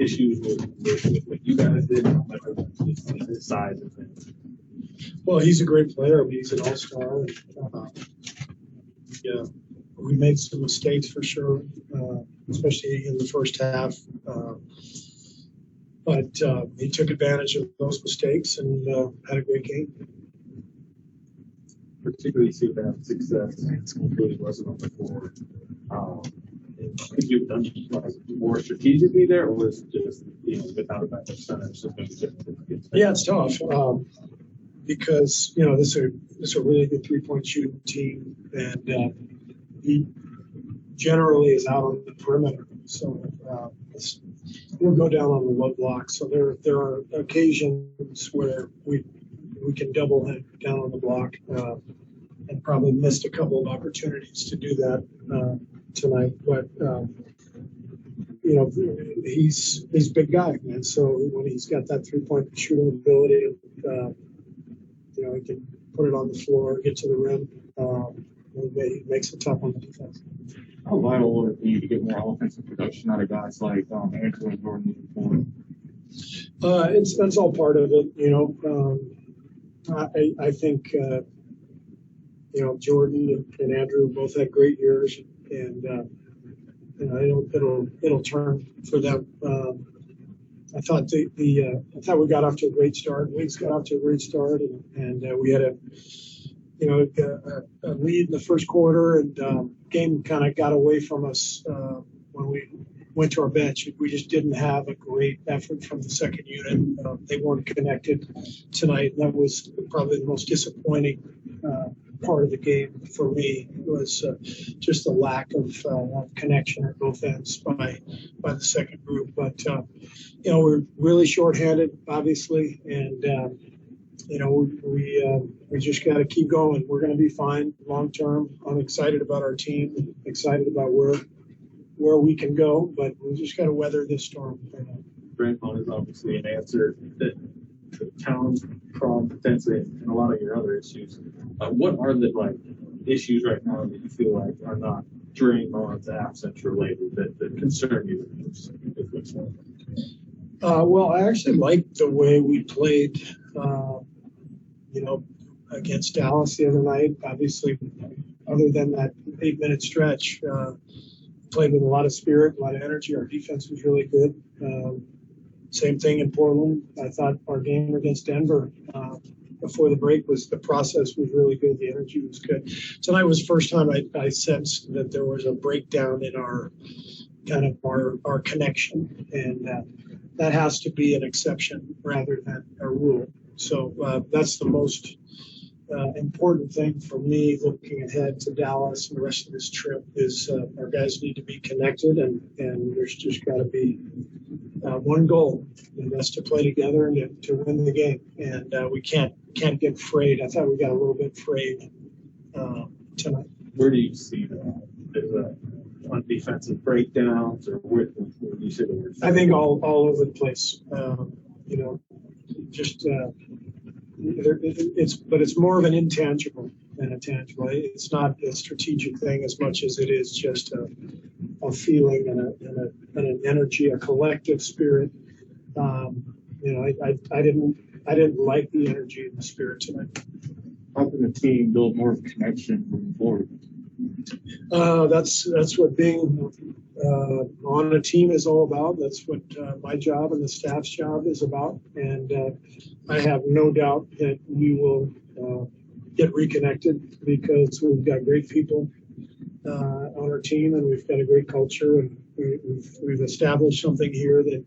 issues with what you guys did, his size and things? Well, he's a great player. I mean, he's an all-star. Yeah, we made some mistakes for sure, especially in the first half. But he took advantage of those mistakes and had a great game. Particularly see that success really wasn't on the floor. Could you have done more strategically there, or was it just without a backup center? Yeah, it's tough because this is a really good 3-point shooting team, and he generally is out on the perimeter, so we'll go down on the low block. So there are occasions where we can double him down on the block, and probably missed a couple of opportunities to do that tonight. But he's a big guy, and so when he's got that 3-point shooting ability, he can put it on the floor, get to the rim. He makes it tough on the defense. How vital would it be to get more offensive production out of guys like Andrew and Jordan? That's all part of it, I think Jordan and Andrew both had great years, and it'll turn for them. I thought I thought we got off to a great start. Wings got off to a great start, and we had a lead in the first quarter, and game kind of got away from us when we went to our bench. We just didn't have a great effort from the second unit. They weren't connected tonight. That was probably the most disappointing part of the game for me, was just the lack of connection at both ends by the second group. But we're really shorthanded, obviously, and we just got to keep going. We're going to be fine long term. I'm excited about our team, excited about where we can go, but we just got to weather this storm. Draymond is obviously an answer that towns from potentially and a lot of your other issues. What are the issues right now that you feel like are not Draymond's absence related that concern you the most? Well, I actually liked the way we played, against Dallas the other night. Obviously, other than that 8-minute stretch, played with a lot of spirit, a lot of energy. Our defense was really good. Same thing in Portland. I thought our game against Denver before the break the process was really good. The energy was good. Tonight was the first time I sensed that there was a breakdown in our connection, and that has to be an exception rather than a rule. So that's the most important thing for me looking ahead to Dallas and the rest of this trip is our guys need to be connected, and there's just got to be one goal, and that's to play together and to win the game. And we can't get frayed. I thought we got a little bit frayed tonight. Where do you see that? On defensive breakdowns, or where do you see the worst? I think all over the place. It's more of an intangible than a tangible. It's not a strategic thing as much as it is just a feeling and an energy, a collective spirit. I didn't like the energy and the spirit tonight. How can the team build more connection moving forward? That's what being on a team is all about. That's what my job and the staff's job is about. And I have no doubt that we will get reconnected because we've got great people on our team, and we've got a great culture, and we've established something here that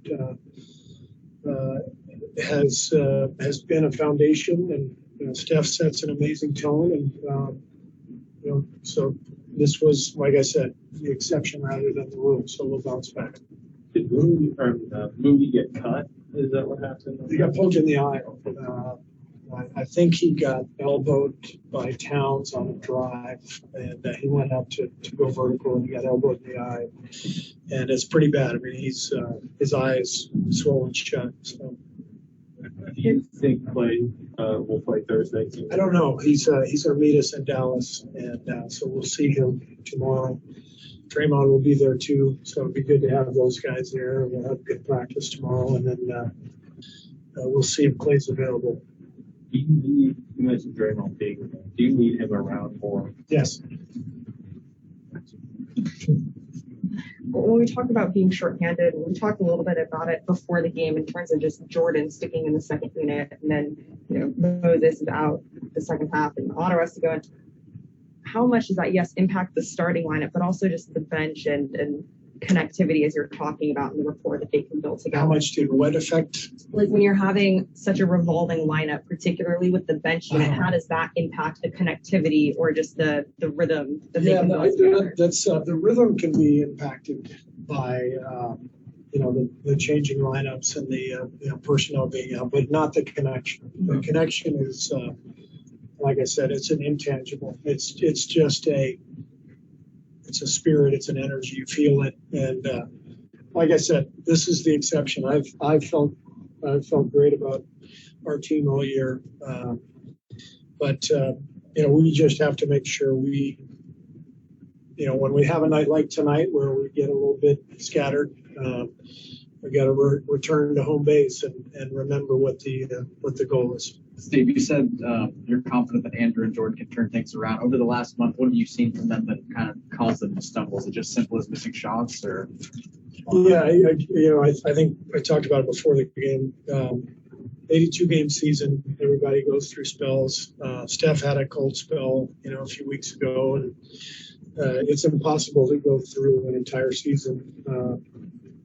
has been a foundation. And Steph sets an amazing tone, and so this was, like I said, the exception rather than the rule. So we'll bounce back. Did Moody get cut? Is that what happened? He got poked in the eye. I think he got elbowed by Towns on a drive, and he went up to go vertical, and he got elbowed in the eye, and it's pretty bad. I mean, his eye is swollen shut. So. Do you think will play Thursday? I don't know. He's going to meet us in Dallas, and so we'll see him tomorrow. Draymond will be there too, so it'd be good to have those guys there. We'll have good practice tomorrow, and then we'll see if Clay's available. Do you need, you mentioned Draymond being, do you need him around more? Yes. When we talk about being shorthanded, we talked a little bit about it before the game in terms of just Jordan sticking in the second unit, and then Moses is out the second half, and Otto has to go in. How much does that, yes, impact the starting lineup, but also just the bench and connectivity as you're talking about in the rapport that they can build together? How much did what affect? Like when you're having such a revolving lineup, particularly with the bench unit, how does that impact the connectivity or just the rhythm that they can build together? That's the rhythm can be impacted by the changing lineups and the personnel being out, but not the connection. The connection is, like I said, it's an intangible. It's just it's a spirit, it's an energy, you feel it, and like I said, this is the exception. I've felt great about our team all year, but we just have to make sure we, when we have a night like tonight where we get a little bit scattered, we got to return to home base and remember what the goal is. Steve, you said you're confident that Andrew and Jordan can turn things around. Over the last month, what have you seen from them that kind of caused them to stumble? Is it just simple as missing shots, or? Yeah, I think I talked about it before the game. 82-game season, everybody goes through spells. Steph had a cold spell, a few weeks ago, and it's impossible to go through an entire season,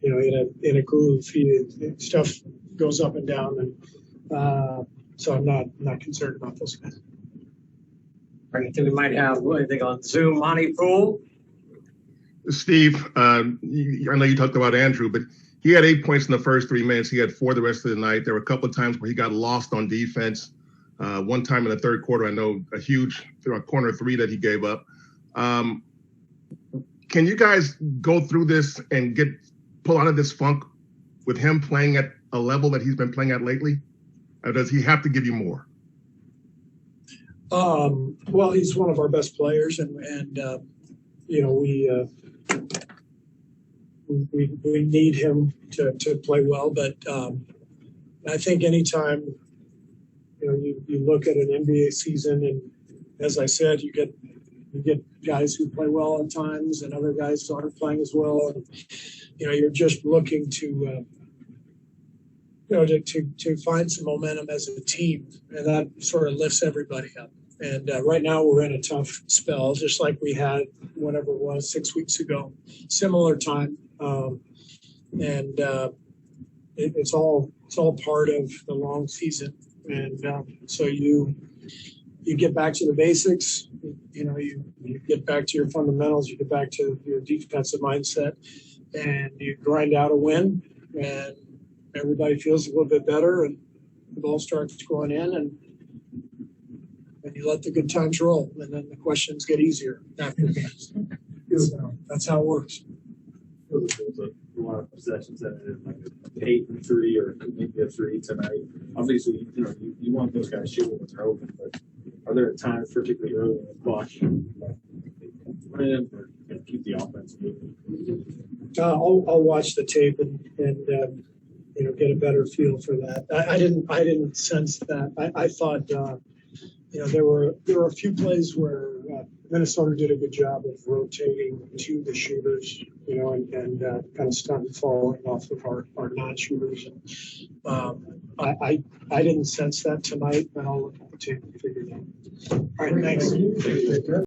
in a groove. Stuff goes up and down, and so I'm not concerned about those guys. I think we might have anything on Zoom. Monty Poole. Steve, I know you talked about Andrew, but he had 8 points in the first 3 minutes. He had 4 the rest of the night. There were a couple of times where he got lost on defense. One time in the third quarter, I know a huge corner 3 that he gave up. Can you guys go through this and pull out of this funk with him playing at a level that he's been playing at lately? Or does he have to give you more? Well, he's one of our best players, and we need him to play well. But I think anytime you look at an NBA season, and as I said, you get guys who play well at times, and other guys aren't playing as well, and you're just looking to find some momentum as a team, and that sort of lifts everybody up. And right now we're in a tough spell, just like we had whenever it was 6 weeks ago, similar time. It's all part of the long season. And so you get back to the basics, you get back to your fundamentals, you get back to your defensive mindset, and you grind out a win, and everybody feels a little bit better, and the ball starts going in, and you let the good times roll, and then the questions get easier after games. So that's how it works. There's a lot of possessions that ended like 8 and 3 or maybe a 3 tonight. Obviously, you want those guys shooting when they're open, but are there times, particularly early in the clock, or keep the offense moving? I'll watch the tape and get a better feel for that. I didn't sense that. I thought there were a few plays where Minnesota did a good job of rotating to the shooters, and kind of stopping falling off of our non-shooters. I didn't sense that tonight, but I'll look at the tape and figure it out. All right, thanks.